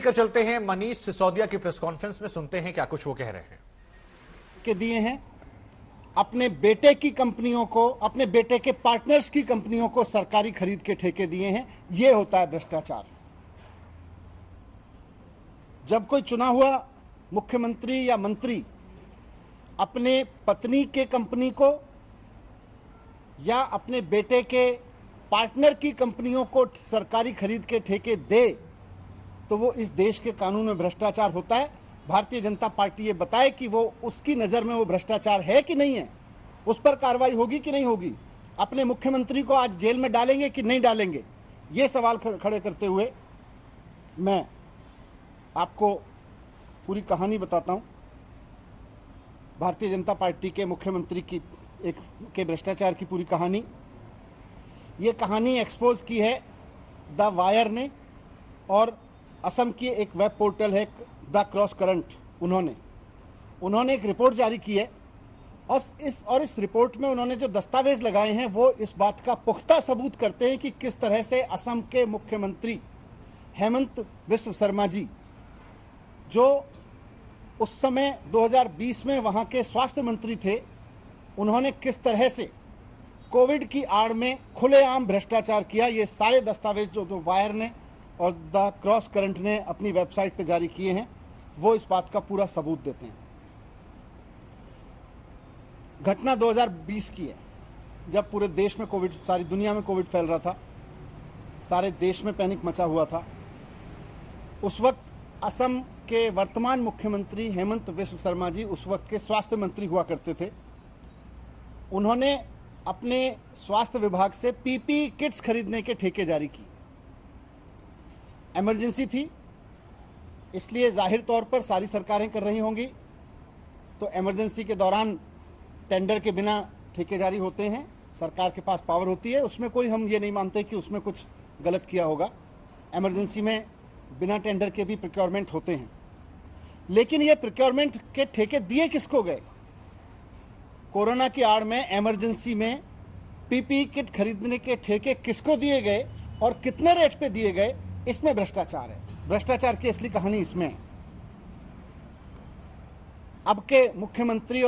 लेकर चलते हैं मनीष सिसोदिया की प्रेस कॉन्फ्रेंस में, सुनते हैं क्या कुछ वो कह रहे हैं। के दिए हैं अपने बेटे की कंपनियों को, अपने बेटे के पार्टनर्स की कंपनियों को सरकारी खरीद के ठेके दिए हैं। यह होता है भ्रष्टाचार। जब कोई चुना हुआ मुख्यमंत्री या मंत्री अपने पत्नी के कंपनी को या अपने बेटे के पार्टनर की कंपनियों को सरकारी खरीद के ठेके दे तो वो इस देश के कानून में भ्रष्टाचार होता है। भारतीय जनता पार्टी ये बताए कि वो उसकी नजर में वो भ्रष्टाचार है कि नहीं है, उस पर कार्रवाई होगी कि नहीं होगी। अपने मुख्यमंत्री को आज जेल में डालेंगे कि नहीं डालेंगे, ये सवाल खड़े करते हुए मैं आपको पूरी कहानी बताता हूं। भारतीय जनता पार्टी के मुख्यमंत्री की के भ्रष्टाचार की पूरी कहानी, ये कहानी एक्सपोज की है द वायर ने, और असम की एक वेब पोर्टल है द क्रॉस करंट, उन्होंने एक रिपोर्ट जारी की है और इस रिपोर्ट में उन्होंने जो दस्तावेज लगाए हैं वो इस बात का पुख्ता सबूत करते हैं कि किस तरह से असम के मुख्यमंत्री हेमंत बिस्व शर्मा जी, जो उस समय 2020 में वहां के स्वास्थ्य मंत्री थे, उन्होंने किस तरह से कोविड की आड़ में खुलेआम भ्रष्टाचार किया। ये सारे दस्तावेज जो वायर ने और द क्रॉस करंट ने अपनी वेबसाइट पर जारी किए हैं वो इस बात का पूरा सबूत देते हैं। घटना 2020 की है, जब पूरे देश में कोविड, सारी दुनिया में कोविड फैल रहा था, सारे देश में पैनिक मचा हुआ था। उस वक्त असम के वर्तमान मुख्यमंत्री हेमंत बिस्व शर्मा जी उस वक्त के स्वास्थ्य मंत्री हुआ करते थे। उन्होंने अपने स्वास्थ्य विभाग से पीपीई किट्स खरीदने के ठेके जारी किए। इमरजेंसी थी, इसलिए जाहिर तौर पर सारी सरकारें कर रही होंगी, तो इमरजेंसी के दौरान टेंडर के बिना ठेके जारी होते हैं। सरकार के पास पावर होती है, उसमें कोई हम ये नहीं मानते कि उसमें कुछ गलत किया होगा। इमरजेंसी में बिना टेंडर के भी प्रोक्योरमेंट होते हैं, लेकिन ये प्रोक्योरमेंट के ठेके दिए किसको गए? कोरोना की आड़ में इमरजेंसी में पीपीई किट खरीदने के ठेके किसको दिए गए और कितने रेट पे दिए गए, इसमें भ्रष्टाचार है। भ्रष्टाचार की असली कहानी इसमें है। अब के मुख्यमंत्री